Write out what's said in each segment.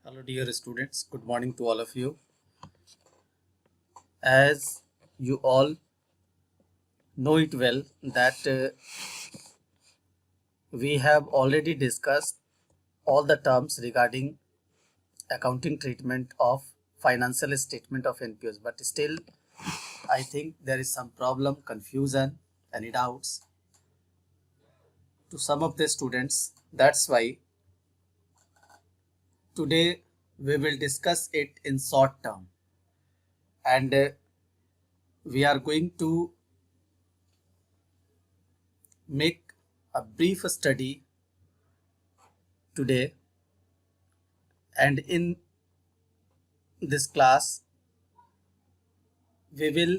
Hello, dear students. Good morning to all of you. As you all know it well, that we have already discussed all the terms regarding accounting treatment of financial statement of NPOs, but still, I think there is some problem, confusion, any doubts to some of the students. That's why today we will discuss it in short term, and we are going to make a brief study today. And in this class, we will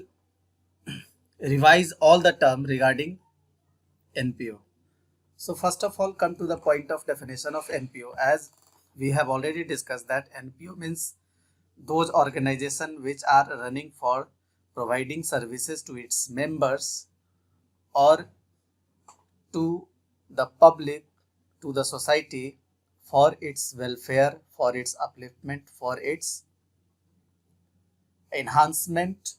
revise all the term regarding NPO. So first of all, come to the point of definition of NPO. As we have already discussed that NPO means those organizations which are running for providing services to its members or to the public, to the society, for its welfare, for its upliftment, for its enhancement.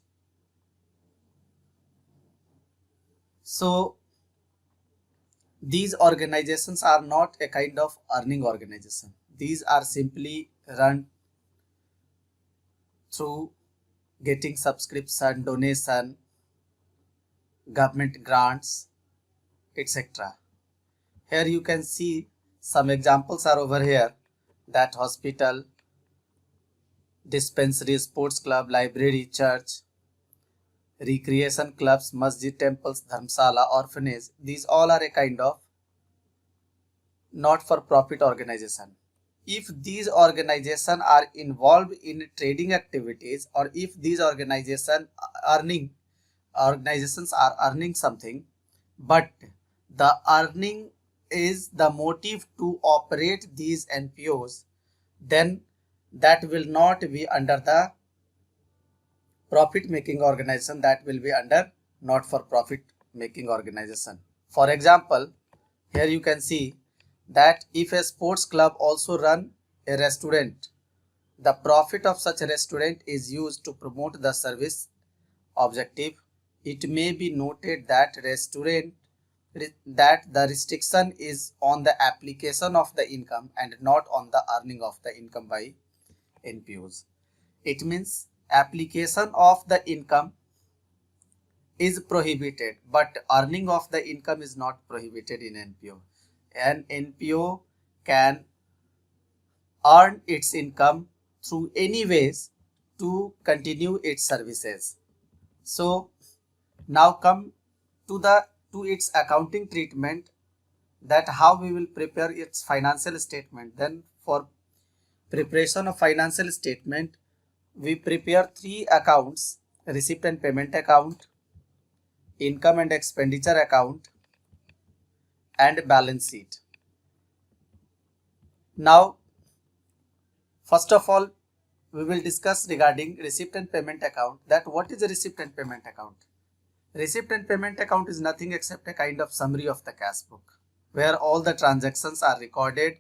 So these organizations are not a kind of earning organization. These are simply run through getting subscription, donation, government grants, etc. Here you can see some examples are over here, that hospital, dispensary, sports club, library, church, recreation clubs, masjid, temples, dharmsala, orphanage. These all are a kind of not for profit organization. If these organizations are involved in trading activities, or if these organizations are earning something, but the earning is the motive to operate these NPOs, then that will not be under the profit making organization, that will be under not for profit making organization. For example, here you can see that if a sports club also run a restaurant, the profit of such a restaurant is used to promote the service objective. It may be noted that the restriction is on the application of the income and not on the earning of the income by NPOs. It means application of the income is prohibited, but earning of the income is not prohibited in NPO. An NPO can earn its income through any ways to continue its services. So now come to its accounting treatment, that how we will prepare its financial statement. Then for preparation of financial statement, we prepare three accounts: receipt and payment account, income and expenditure account, and balance sheet. Now, first of all, we will discuss regarding receipt and payment account, that what is a receipt and payment account. Receipt and payment account is nothing except a kind of summary of the cash book, where all the transactions are recorded,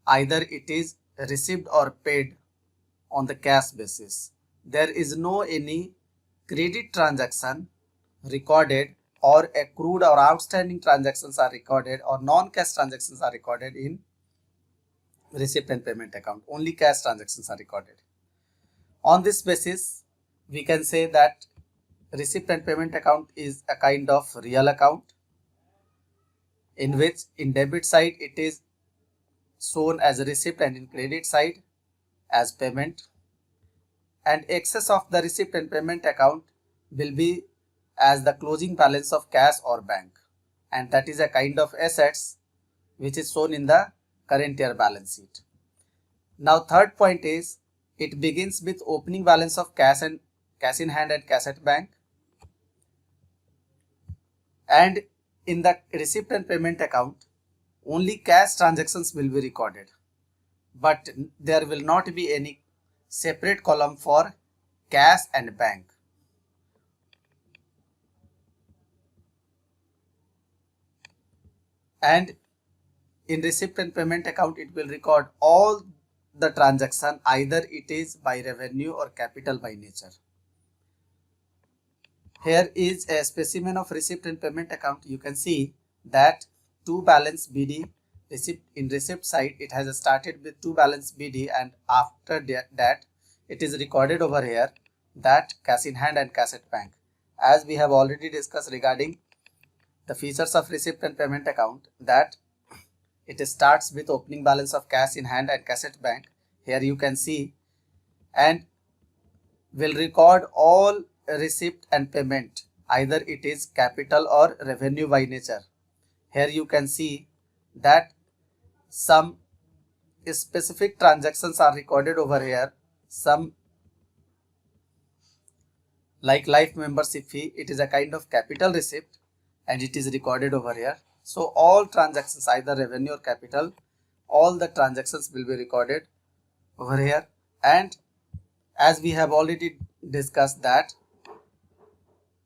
either it is received or paid on the cash basis. There is no any credit transaction recorded, or accrued or outstanding transactions are recorded, or non-cash transactions are recorded in receipt and payment account. Only cash transactions are recorded. On this basis, we can say that receipt and payment account is a kind of real account, in which in debit side it is shown as a receipt and in credit side as payment, and excess of the receipt and payment account will be as the closing balance of cash or bank, and that is a kind of assets which is shown in the current year balance sheet. Now third point is, it begins with opening balance of cash in hand and cash at bank, and in the receipt and payment account only cash transactions will be recorded, but there will not be any separate column for cash and bank. And in receipt and payment account, it will record all the transaction, either it is by revenue or capital by nature. Here is a specimen of receipt and payment account. You can see that to balance BD receipt. In receipt side, it has started with to balance BD, and after that it is recorded over here that cash in hand and cash at bank. As we have already discussed regarding the features of receipt and payment account, that it starts with opening balance of cash in hand and cash at bank. Here you can see, and will record all receipt and payment, either it is capital or revenue by nature. Here you can see that some specific transactions are recorded over here. Some, like life membership fee, it is a kind of capital receipt and it is recorded over here. So all transactions, either revenue or capital, all the transactions will be recorded over here. And as we have already discussed that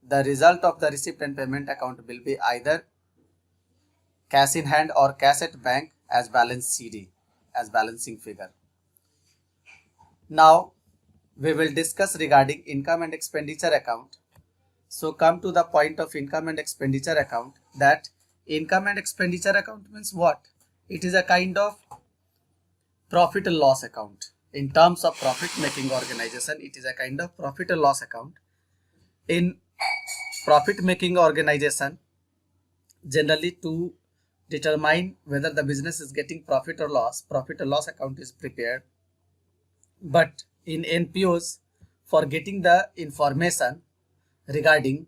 the result of the receipt and payment account will be either cash in hand or cash at bank as balance CD, as balancing figure. Now we will discuss regarding income and expenditure account. So come to the point of income and expenditure account, that income and expenditure account means what? It is a kind of profit and loss account. In terms of profit making organization, it is a kind of profit and loss account. In profit making organization, generally to determine whether the business is getting profit or loss account is prepared. But in NPOs, for getting the information regarding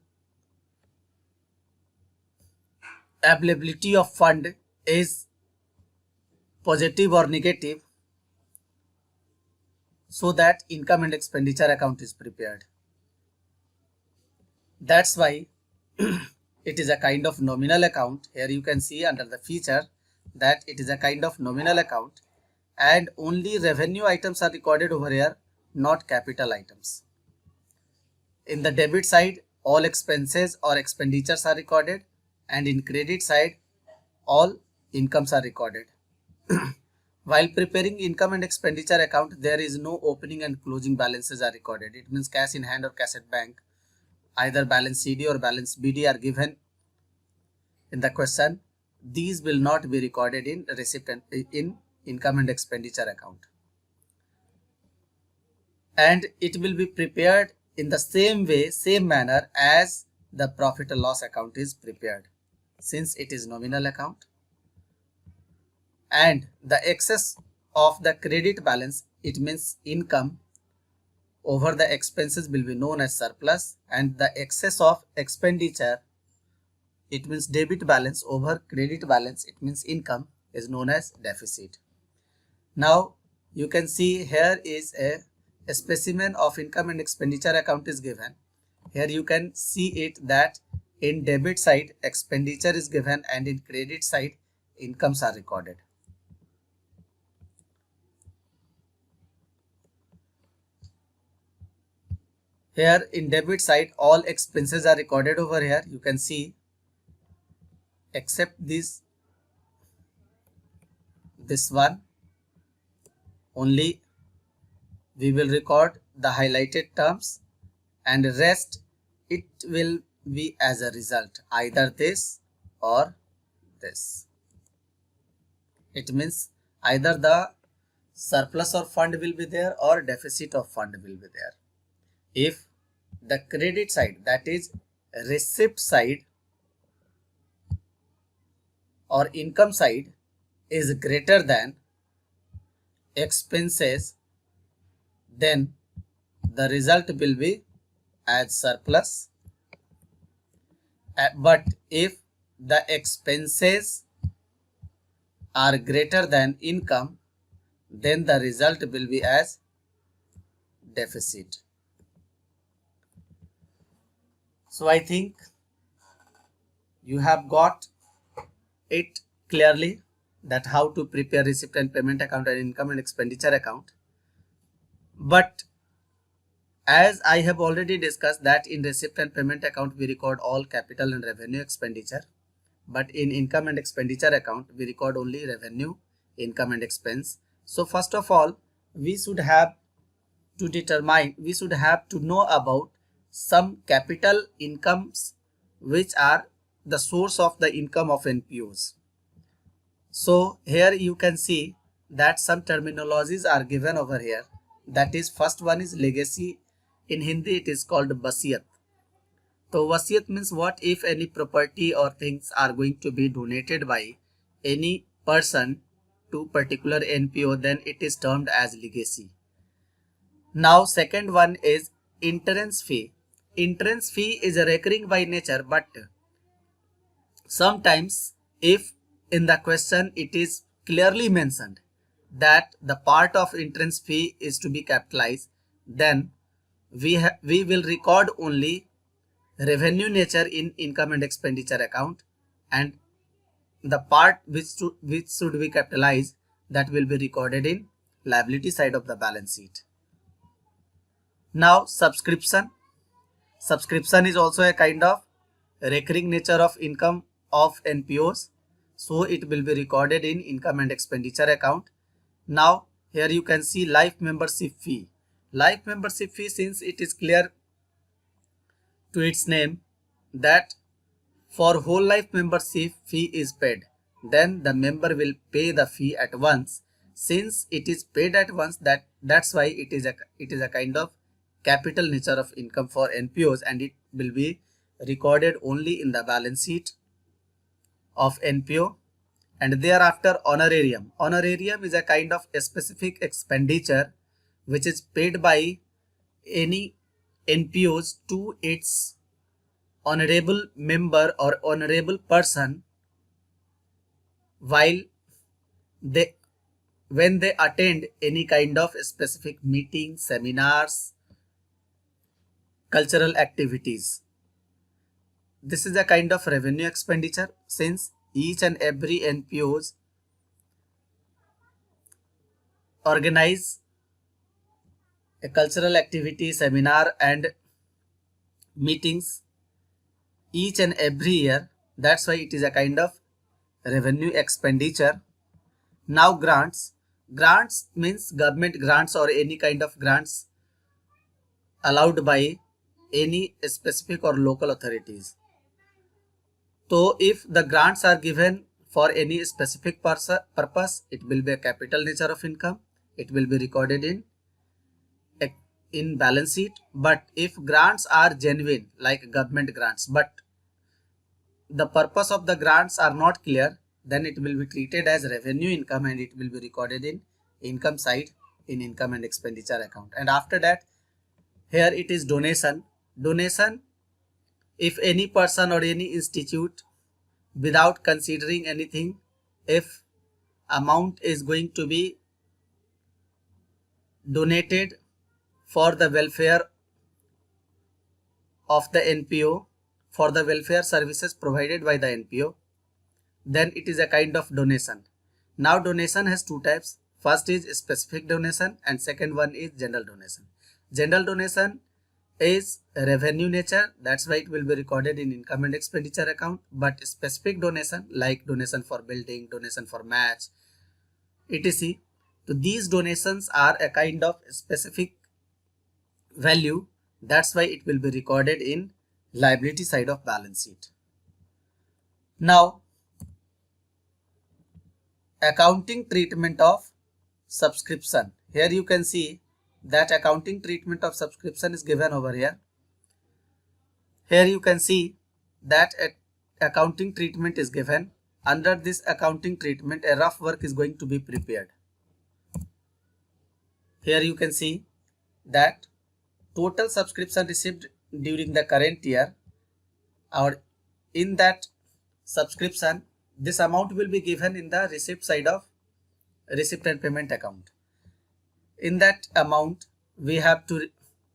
availability of fund is positive or negative, so that income and expenditure account is prepared. That's why it is a kind of nominal account. Here you can see under the feature that it is a kind of nominal account, and only revenue items are recorded over here, not capital items. In the debit side, all expenses or expenditures are recorded, and in credit side, all incomes are recorded. While preparing income and expenditure account, there is no opening and closing balances are recorded. It means cash in hand or cash at bank, either balance CD or balance BD are given in the question. These will not be recorded in receipt and in income and expenditure account, and it will be prepared in the same way, same manner as the profit and loss account is prepared, since it is nominal account. And the excess of the credit balance, it means income, over the expenses will be known as surplus, and the excess of expenditure, it means debit balance, over credit balance, it means income, is known as deficit. Now you can see here is a specimen of income and expenditure account is given. Here you can see it that in debit side expenditure is given, and in credit side incomes are recorded. Here in debit side, all expenses are recorded over here. You can see, except this one, only we will record the highlighted terms, and rest it will be as a result, either this or this. It means either the surplus or fund will be there, or deficit of fund will be there. If the credit side, that is receipt side or income side, is greater than expenses, then the result will be as surplus. But if the expenses are greater than income, then the result will be as deficit. So I think you have got it clearly, that how to prepare receipt and payment account and income and expenditure account. But as I have already discussed that in receipt and payment account we record all capital and revenue expenditure, but in income and expenditure account we record only revenue, income and expense. So first of all, we should have to know about some capital incomes which are the source of the income of NPOs. So here you can see that some terminologies are given over here. That is, first one is legacy. In Hindi it is called wasiyat. So wasiyat means what if any property or things are going to be donated by any person to particular NPO, then it is termed as legacy. Now second one is entrance fee. Entrance fee is a recurring by nature, but sometimes if in the question it is clearly mentioned that the part of entrance fee is to be capitalized, then we will record only revenue nature in income and expenditure account, and the part which should be capitalized, that will be recorded in liability side of the balance sheet. Now subscription is also a kind of recurring nature of income of NPOs, so it will be recorded in income and expenditure account. Now here you can see life membership fee. Life membership fee, since it is clear to its name that for whole life membership fee is paid, then the member will pay the fee at once. Since it is paid at once, that's why it is a kind of capital nature of income for NPOs, and it will be recorded only in the balance sheet of NPO. And thereafter honorarium. Honorarium is a kind of a specific expenditure which is paid by any NPOs to its honorable member or honorable person when they attend any kind of specific meetings, seminars, cultural activities. This is a kind of revenue expenditure, since each and every NPOs organize a cultural activity, seminar and meetings each and every year. That's why it is a kind of revenue expenditure. Now grants means government grants or any kind of grants allowed by any specific or local authorities. So if the grants are given for any specific purpose, it will be a capital nature of income. It will be recorded in balance sheet. But if grants are genuine, like government grants, but the purpose of the grants are not clear, then it will be treated as revenue income and it will be recorded in income side in income and expenditure account. And after that, here it is donation. If any person or any institute, without considering anything, if amount is going to be donated for the welfare of the NPO, for the welfare services provided by the NPO, then it is a kind of donation. Now donation has two types. First is specific donation and second one is general donation. General donation is revenue nature, that's why it will be recorded in income and expenditure account. But specific donation, like donation for building, donation for match, etc., so these donations are a kind of specific value, that's why it will be recorded in liability side of balance sheet. Now accounting treatment of subscription. Here you can see that accounting treatment of subscription is given over here. Here you can see that accounting treatment is given. Under this accounting treatment, a rough work is going to be prepared. Here you can see that total subscription received during the current year, or in that subscription, this amount will be given in the receipt side of receipt and payment account. In that amount, we have to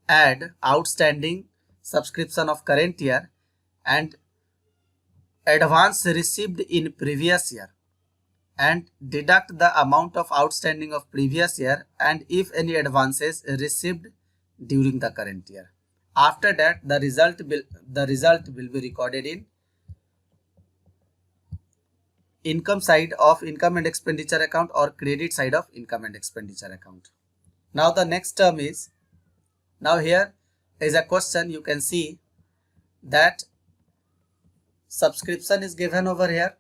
add outstanding subscription of current year and advance received in previous year, and deduct the amount of outstanding of previous year and if any advances received during the current year. After that, the result will be recorded in income side of income and expenditure account or credit side of income and expenditure account. Now the next term is, now here is a question. You can see that subscription is given over here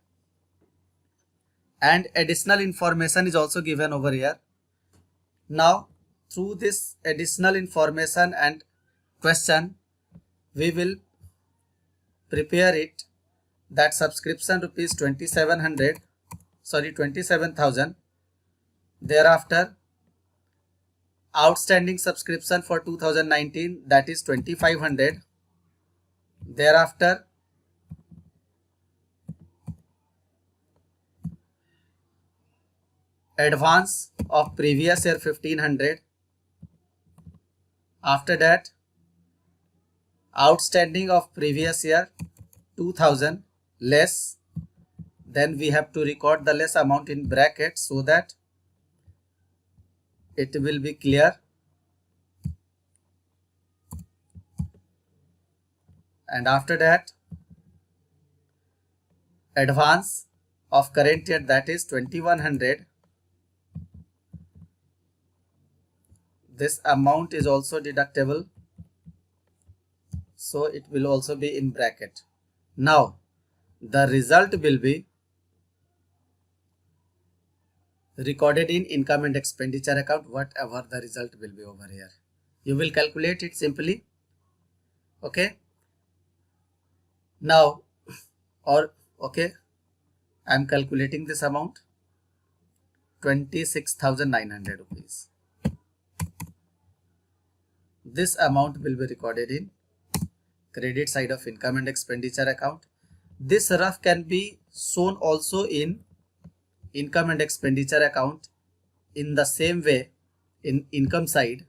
and additional information is also given over here. Now through this additional information and question, we will prepare it that subscription rupees 27,000. Thereafter outstanding subscription for 2019, that is 2,500. Thereafter advance of previous year 1,500. After that outstanding of previous year 2,000 less, then we have to record the less amount in bracket so that it will be clear. And after that advance of current year, that is 2,100. This amount is also deductible, so it will also be in bracket. Now the result will be recorded in income and expenditure account, whatever the result will be over here. You will calculate it simply. Okay. Now, I am calculating this amount, 26,900 rupees. This amount will be recorded in credit side of income and expenditure account. This rough can be shown also in income and expenditure account in the same way in income side.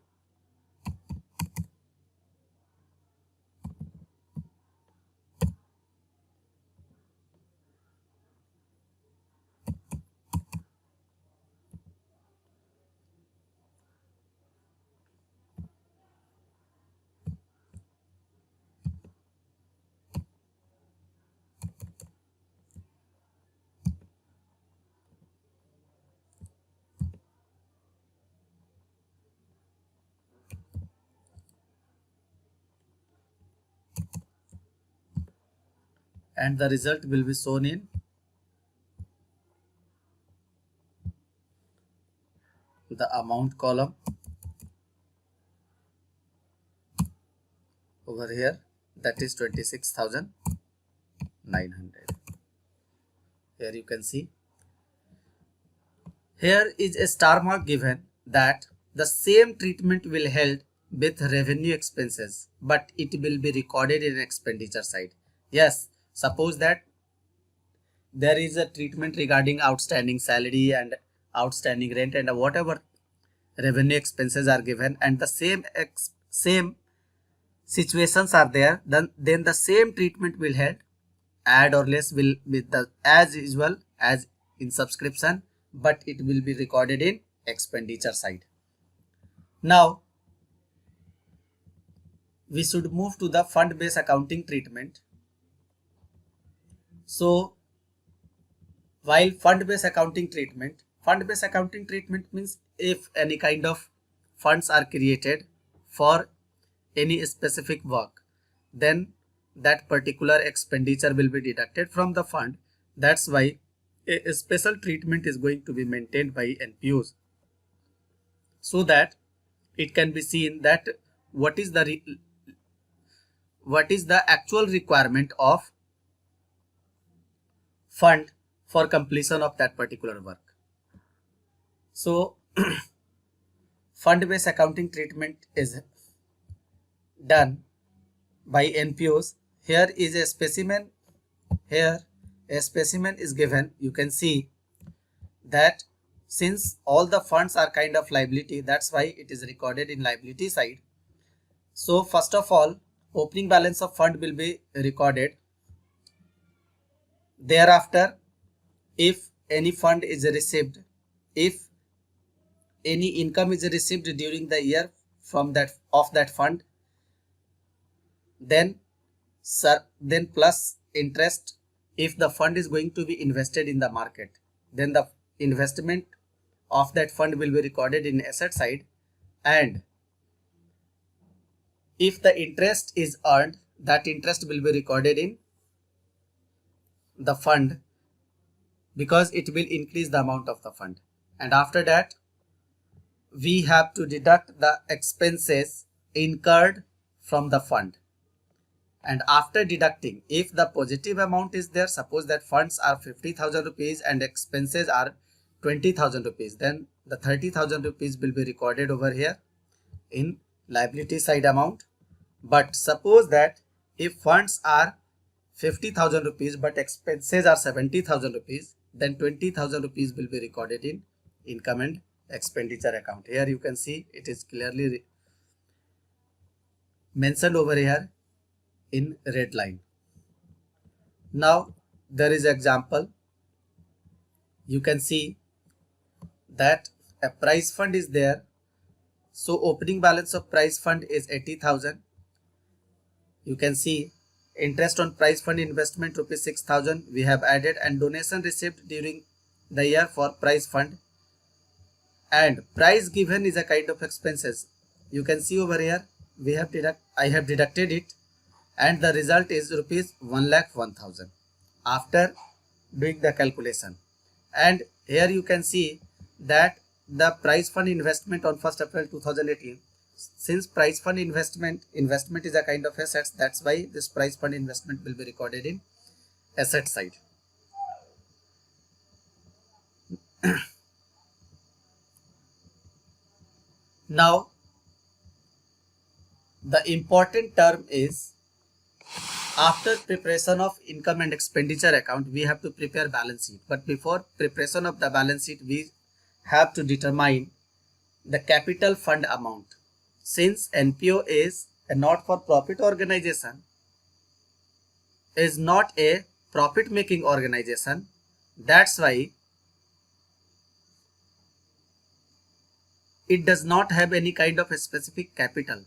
And the result will be shown in the amount column over here, that is 26,900. Here you can see, here is a star mark given that the same treatment will held with revenue expenses, but it will be recorded in expenditure side. Yes, suppose that there is a treatment regarding outstanding salary and outstanding rent and whatever revenue expenses are given, and the same situations are there, then the same treatment will held, add or less will be the as usual as in subscription, but it will be recorded in expenditure side. Now we should move to the fund based accounting treatment. So while fund based accounting treatment means if any kind of funds are created for any specific work, then that particular expenditure will be deducted from the fund. That's why a special treatment is going to be maintained by NPOs, so that it can be seen that what is the actual requirement of fund for completion of that particular work. So fund based accounting treatment is done by NPOs. Here is a specimen. Here a specimen is given. You can see that since all the funds are kind of liability, that's why it is recorded in liability side. So first of all, opening balance of fund will be recorded. Thereafter, if any fund is received, if any income is received during the year from that fund, then plus interest. If the fund is going to be invested in the market, then the investment of that fund will be recorded in asset side, and if the interest is earned, that interest will be recorded in the fund because it will increase the amount of the fund. And after that, we have to deduct the expenses incurred from the fund. And after deducting, if the positive amount is there, suppose that funds are 50,000 rupees and expenses are 20,000 rupees, then the 30,000 rupees will be recorded over here in liability side amount. But suppose that if funds are 50,000 rupees but expenses are 70,000 rupees, then 20,000 rupees will be recorded in income and expenditure account. Here you can see it is clearly mentioned over here in red line. Now there is example. You can see that a prize fund is there. So opening balance of prize fund is 80,000. You can see interest on prize fund investment rupees 6,000 we have added, and donation received during the year for prize fund, and prize given is a kind of expenses. You can see over here I have deducted it, and the result is rupees 1,01,000 after doing the calculation. And here you can see that the prize fund investment on 1st April 2018, since prize fund investment is a kind of assets, that's why this prize fund investment will be recorded in asset side. Now the important term is, after preparation of income and expenditure account, we have to prepare balance sheet. But before preparation of the balance sheet, we have to determine the capital fund amount. Since NPO is a not-for-profit organization, is not a profit-making organization, that's why it does not have any kind of a specific capital.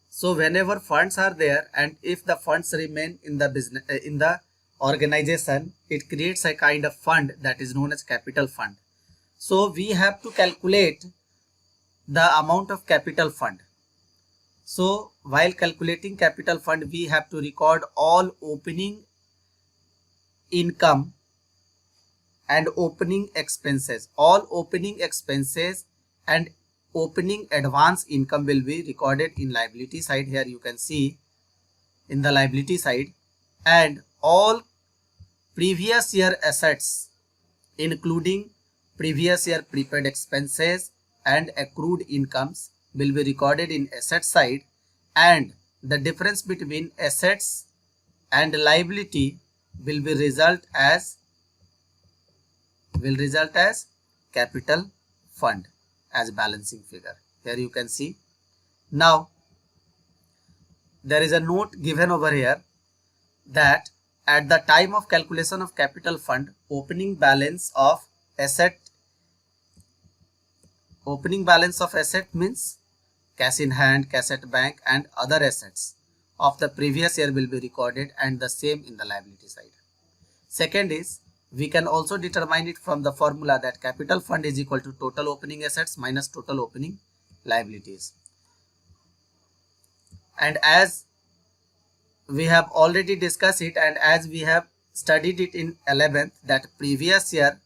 So whenever funds are there, and if the funds remain in the business in the organization, it creates a kind of fund that is known as capital fund. So we have to calculate the amount of capital fund. So while calculating capital fund, we have to record all opening income and opening expenses. All opening expenses and opening advance income will be recorded in liability side. Here you can see in the liability side, and all previous year assets including previous year prepaid expenses and accrued incomes will be recorded in asset side, and the difference between assets and liability will result as capital fund as balancing figure. Here you can see. Now there is a note given over here that at the time of calculation of capital fund, opening balance of asset means cash in hand, cash at bank and other assets of the previous year will be recorded, and the same in the liability side. Second is, we can also determine it from the formula that capital fund is equal to total opening assets minus total opening liabilities. And as we have already discussed it, and as we have studied it in 11th, that previous year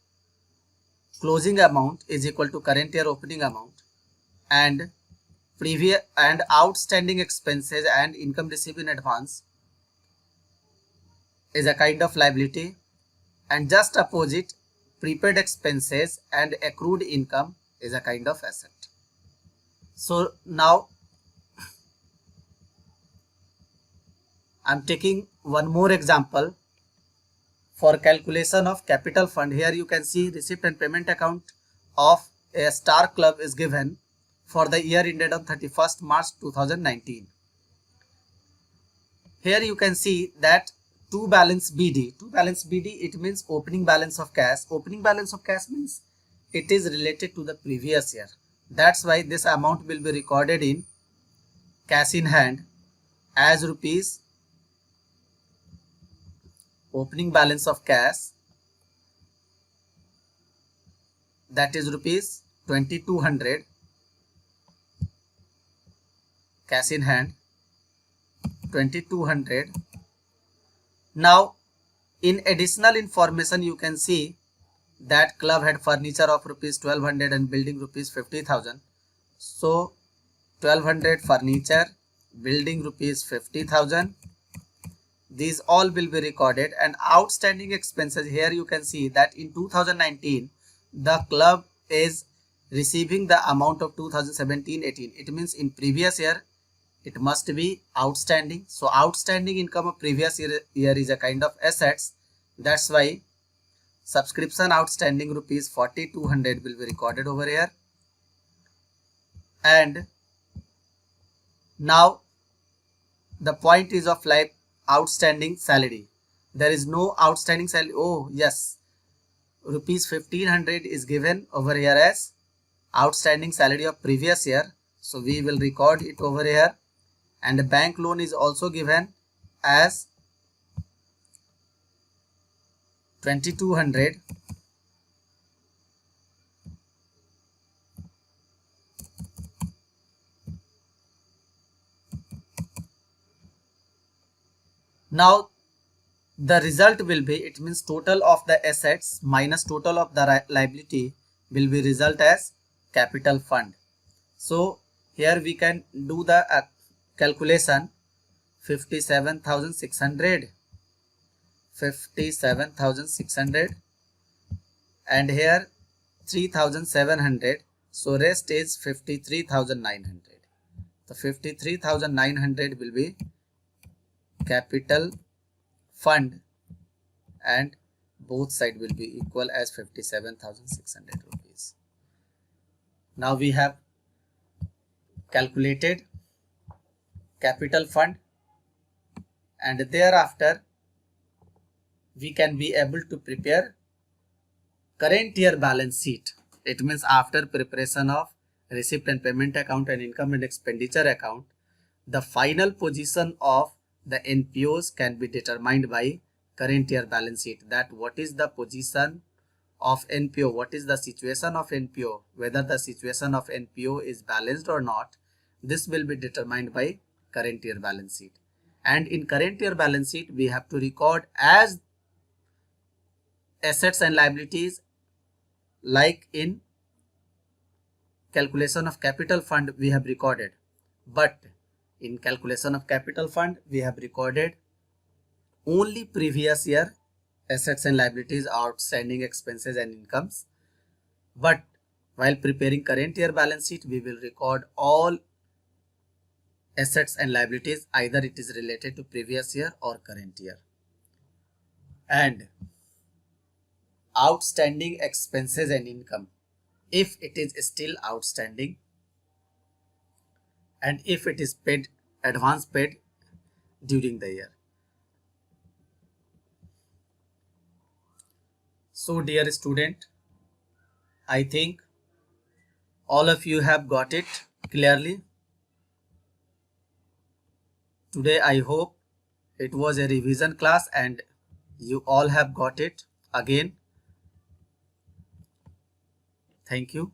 closing amount is equal to current year opening amount, and previous and outstanding expenses and income received in advance is a kind of liability, and just opposite, prepaid expenses and accrued income is a kind of asset. So now I'm taking one more example for calculation of capital fund. Here you can see receipt and payment account of a Star Club is given for the year ended on 31st March 2019. Here you can see that to balance BD, it means opening balance of cash. Opening balance of cash means it is related to the previous year. That's why this amount will be recorded in cash in hand as rupees opening balance of cash, that is rupees 2200, cash in hand 2200. Now in additional information you can see that club had furniture of rupees 1200 and building rupees 50,000. So 1200 furniture, building rupees 50,000. These all will be recorded. And outstanding expenses, here you can see that in 2019 the club is receiving the amount of 2017-18. It means in previous year it must be outstanding. So outstanding income of previous year is a kind of assets. That's why subscription outstanding rupees 4200 will be recorded over here. And now the point is of like outstanding salary. There is no outstanding salary. Oh yes, rupees 1500 is given over here as outstanding salary of previous year. So we will record it over here. And the bank loan is also given as 2200. Now the result will be, it means total of the assets minus total of the liability will be result as capital fund. So here we can do the calculation. 57,600 and here 3,700. So rest is 53,900. So 53,900 will be capital fund and both side will be equal as 57,600 rupees. Now we have calculated capital fund, and thereafter we can be able to prepare current year balance sheet. It means after preparation of receipt and payment account and income and expenditure account, the final position of the NPOs can be determined by current year balance sheet. That what is the position of NPO, what is the situation of NPO, whether the situation of NPO is balanced or not, this will be determined by current year balance sheet. And in current year balance sheet we have to record as assets and liabilities like in calculation of capital fund we have recorded, but in calculation of capital fund we have recorded only previous year assets and liabilities, outstanding expenses and incomes. But while preparing current year balance sheet we will record all assets and liabilities, either it is related to previous year or current year. And outstanding expenses and income, if it is still outstanding and if it is paid, advance paid during the year. So dear student, I think all of you have got it clearly. Today I hope it was a revision class and you all have got it again. Thank you.